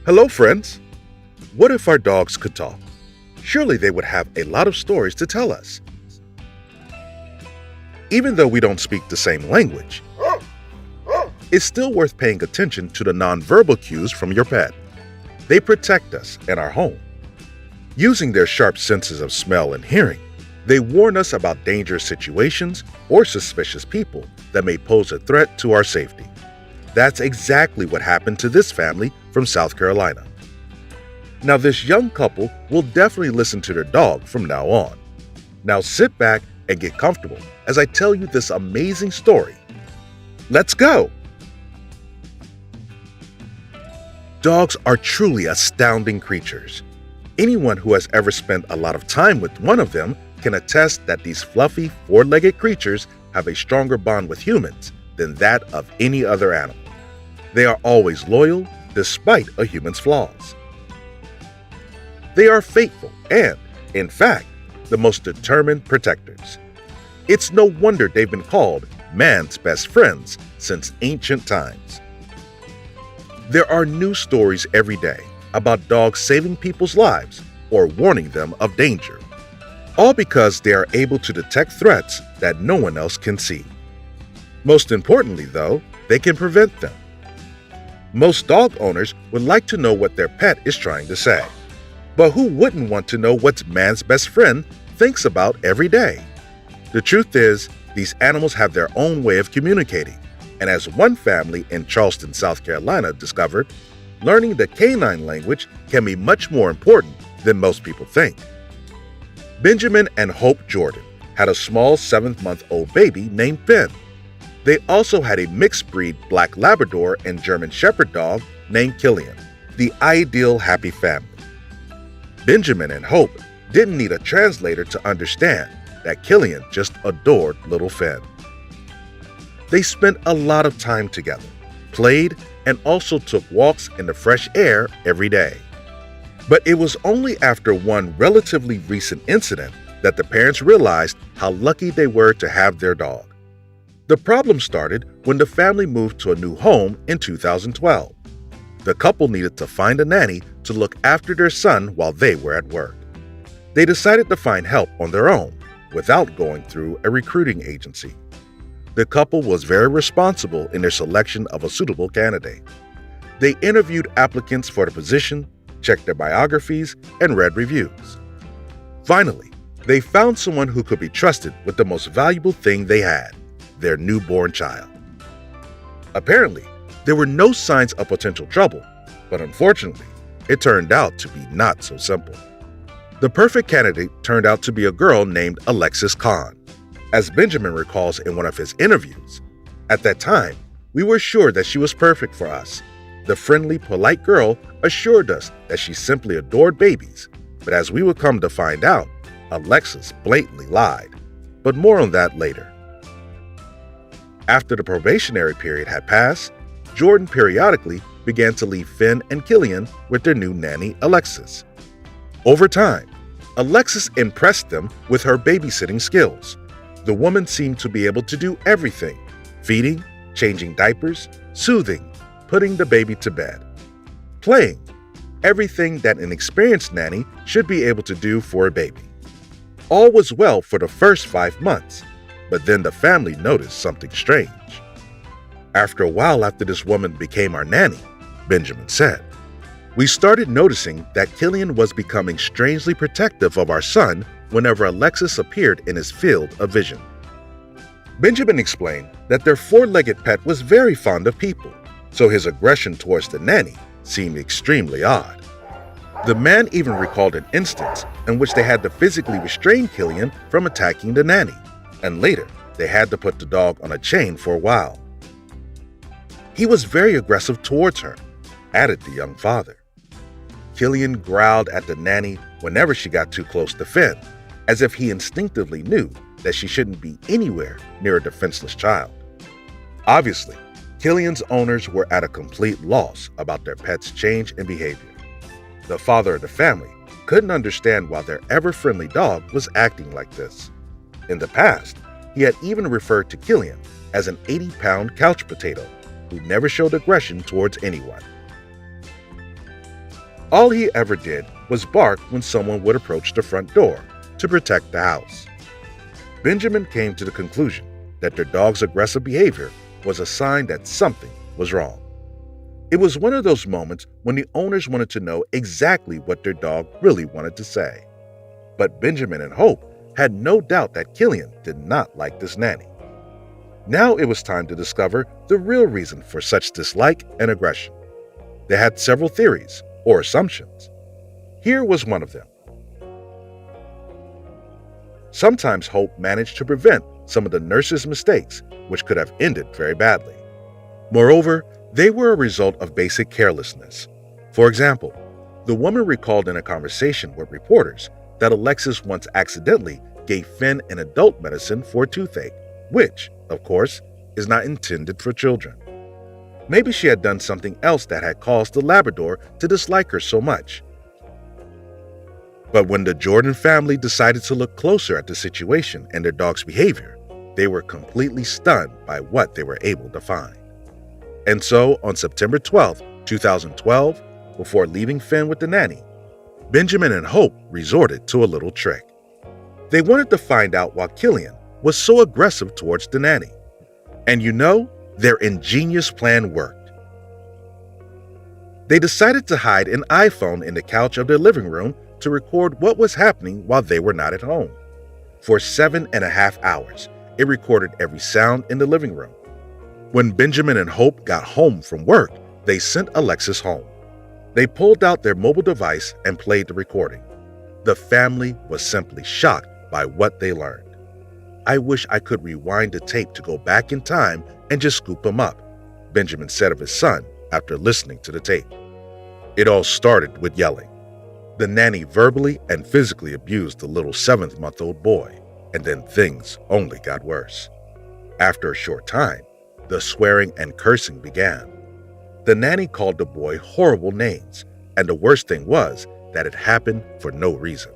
Hello, friends. What if our dogs could talk? Surely they would have a lot of stories to tell us. Even though we don't speak the same language, it's still worth paying attention to the nonverbal cues from your pet. They protect us and our home. Using their sharp senses of smell and hearing, they warn us about dangerous situations or suspicious people that may pose a threat to our safety. That's exactly what happened to this family from South Carolina. Now, this young couple will definitely listen to their dog from now on. Now sit back and get comfortable as I tell you this amazing story. Let's go! Dogs are truly astounding creatures. Anyone who has ever spent a lot of time with one of them can attest that these fluffy, four-legged creatures have a stronger bond with humans than that of any other animal. They are always loyal, despite a human's flaws. They are faithful and, in fact, the most determined protectors. It's no wonder they've been called man's best friends since ancient times. There are new stories every day about dogs saving people's lives or warning them of danger, all because they are able to detect threats that no one else can see. Most importantly, though, they can prevent them. Most dog owners would like to know what their pet is trying to say. But who wouldn't want to know what man's best friend thinks about every day? The truth is, these animals have their own way of communicating, and as one family in Charleston, South Carolina discovered, learning the canine language can be much more important than most people think. Benjamin and Hope Jordan had a small 7-month-old baby named Finn. They also had a mixed-breed Black Labrador and German Shepherd dog named Killian, the ideal happy family. Benjamin and Hope didn't need a translator to understand that Killian just adored little Finn. They spent a lot of time together, played, and also took walks in the fresh air every day. But it was only after one relatively recent incident that the parents realized how lucky they were to have their dog. The problem started when the family moved to a new home in 2012. The couple needed to find a nanny to look after their son while they were at work. They decided to find help on their own without going through a recruiting agency. The couple was very responsible in their selection of a suitable candidate. They interviewed applicants for the position, checked their biographies, and read reviews. Finally, they found someone who could be trusted with the most valuable thing they had, their newborn child. Apparently, there were no signs of potential trouble, but unfortunately, it turned out to be not so simple. The perfect candidate turned out to be a girl named Alexis Kahn. As Benjamin recalls in one of his interviews, "At that time, we were sure that she was perfect for us. The friendly, polite girl assured us that she simply adored babies, but as we would come to find out, Alexis blatantly lied. But more on that later." After the probationary period had passed, Jordan periodically began to leave Finn and Killian with their new nanny, Alexis. Over time, Alexis impressed them with her babysitting skills. The woman seemed to be able to do everything: feeding, changing diapers, soothing, putting the baby to bed, playing, everything that an experienced nanny should be able to do for a baby. All was well for the first 5 months, but then the family noticed something strange. "After a while after this woman became our nanny," Benjamin said, "we started noticing that Killian was becoming strangely protective of our son whenever Alexis appeared in his field of vision." Benjamin explained that their 4-legged pet was very fond of people, so his aggression towards the nanny seemed extremely odd. The man even recalled an instance in which they had to physically restrain Killian from attacking the nanny, and later they had to put the dog on a chain for a while. "He was very aggressive towards her," added the young father. Killian growled at the nanny whenever she got too close to Finn, as if he instinctively knew that she shouldn't be anywhere near a defenseless child. Obviously, Killian's owners were at a complete loss about their pet's change in behavior. The father of the family couldn't understand why their ever-friendly dog was acting like this. In the past, he had even referred to Killian as an 80-pound couch potato who never showed aggression towards anyone. All he ever did was bark when someone would approach the front door to protect the house. Benjamin came to the conclusion that their dog's aggressive behavior was a sign that something was wrong. It was one of those moments when the owners wanted to know exactly what their dog really wanted to say. But Benjamin and Hope had no doubt that Killian did not like this nanny. Now it was time to discover the real reason for such dislike and aggression. They had several theories or assumptions. Here was one of them. Sometimes Hope managed to prevent some of the nurse's mistakes, which could have ended very badly. Moreover, they were a result of basic carelessness. For example, the woman recalled in a conversation with reporters that Alexis once accidentally gave Finn an adult medicine for a toothache, which, of course, is not intended for children. Maybe she had done something else that had caused the Labrador to dislike her so much. But when the Jordan family decided to look closer at the situation and their dog's behavior, they were completely stunned by what they were able to find. And so, on September 12, 2012, before leaving Finn with the nanny, Benjamin and Hope resorted to a little trick. They wanted to find out why Killian was so aggressive towards the nanny. And their ingenious plan worked. They decided to hide an iPhone in the couch of their living room to record what was happening while they were not at home. For 7.5 hours, it recorded every sound in the living room. When Benjamin and Hope got home from work, they sent Alexis home. They pulled out their mobile device and played the recording. The family was simply shocked by what they learned. "I wish I could rewind the tape to go back in time and just scoop him up," Benjamin said of his son after listening to the tape. It all started with yelling. The nanny verbally and physically abused the little 7-month-old boy, and then things only got worse. After a short time, the swearing and cursing began. The nanny called the boy horrible names, and the worst thing was that it happened for no reason.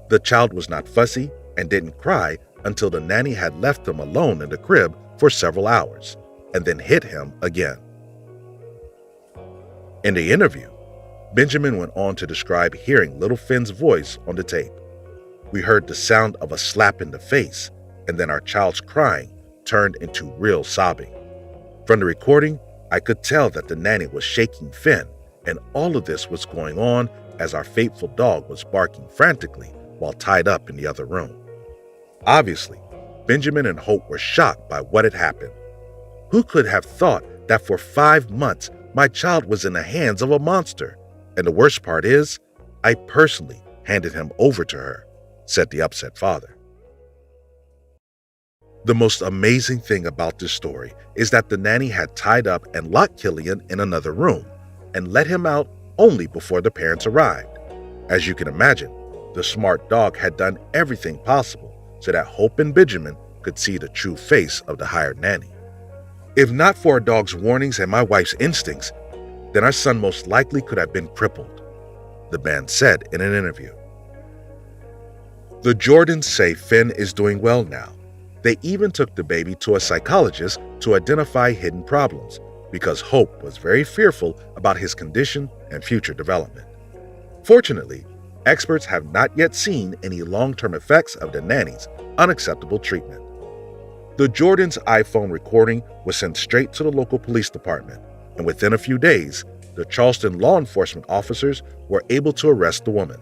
The child was not fussy and didn't cry until the nanny had left him alone in the crib for several hours, and then hit him again. In the interview, Benjamin went on to describe hearing little Finn's voice on the tape. "We heard the sound of a slap in the face, and then our child's crying turned into real sobbing. From the recording, I could tell that the nanny was shaking Finn, and all of this was going on as our faithful dog was barking frantically while tied up in the other room." Obviously, Benjamin and Hope were shocked by what had happened. Who could have thought that for 5 months my child was in the hands of a monster? And the worst part is, I personally handed him over to her, said the upset father. The most amazing thing about this story is that the nanny had tied up and locked Killian in another room and let him out only before the parents arrived. As you can imagine, the smart dog had done everything possible so that Hope and Benjamin could see the true face of the hired nanny. "If not for our dog's warnings and my wife's instincts, then our son most likely could have been crippled," the man said in an interview. The Jordans say Finn is doing well now. They even took the baby to a psychologist to identify hidden problems because Hope was very fearful about his condition and future development. Fortunately, experts have not yet seen any long-term effects of the nanny's unacceptable treatment. The Jordans' iPhone recording was sent straight to the local police department, and within a few days, the Charleston law enforcement officers were able to arrest the woman.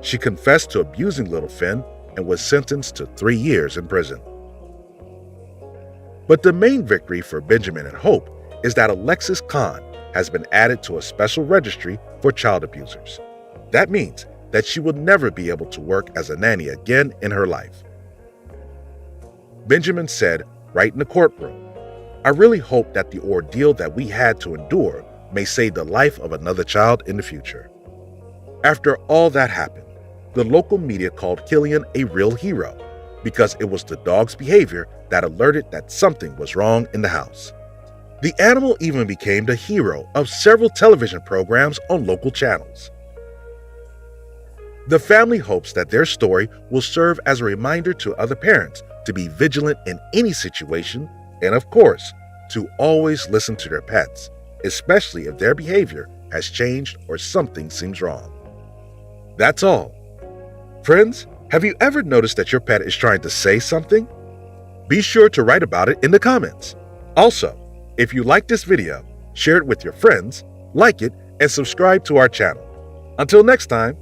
She confessed to abusing little Finn and was sentenced to 3 years in prison. But the main victory for Benjamin and Hope is that Alexis Khan has been added to a special registry for child abusers. That means that she will never be able to work as a nanny again in her life. Benjamin said right in the courtroom, "I really hope that the ordeal that we had to endure may save the life of another child in the future." After all that happened, the local media called Killian a real hero because it was the dog's behavior that alerted that something was wrong in the house. The animal even became the hero of several television programs on local channels. The family hopes that their story will serve as a reminder to other parents to be vigilant in any situation and, of course, to always listen to their pets, especially if their behavior has changed or something seems wrong. That's all. Friends, have you ever noticed that your pet is trying to say something? Be sure to write about it in the comments. Also, if you like this video, share it with your friends, like it, and subscribe to our channel. Until next time,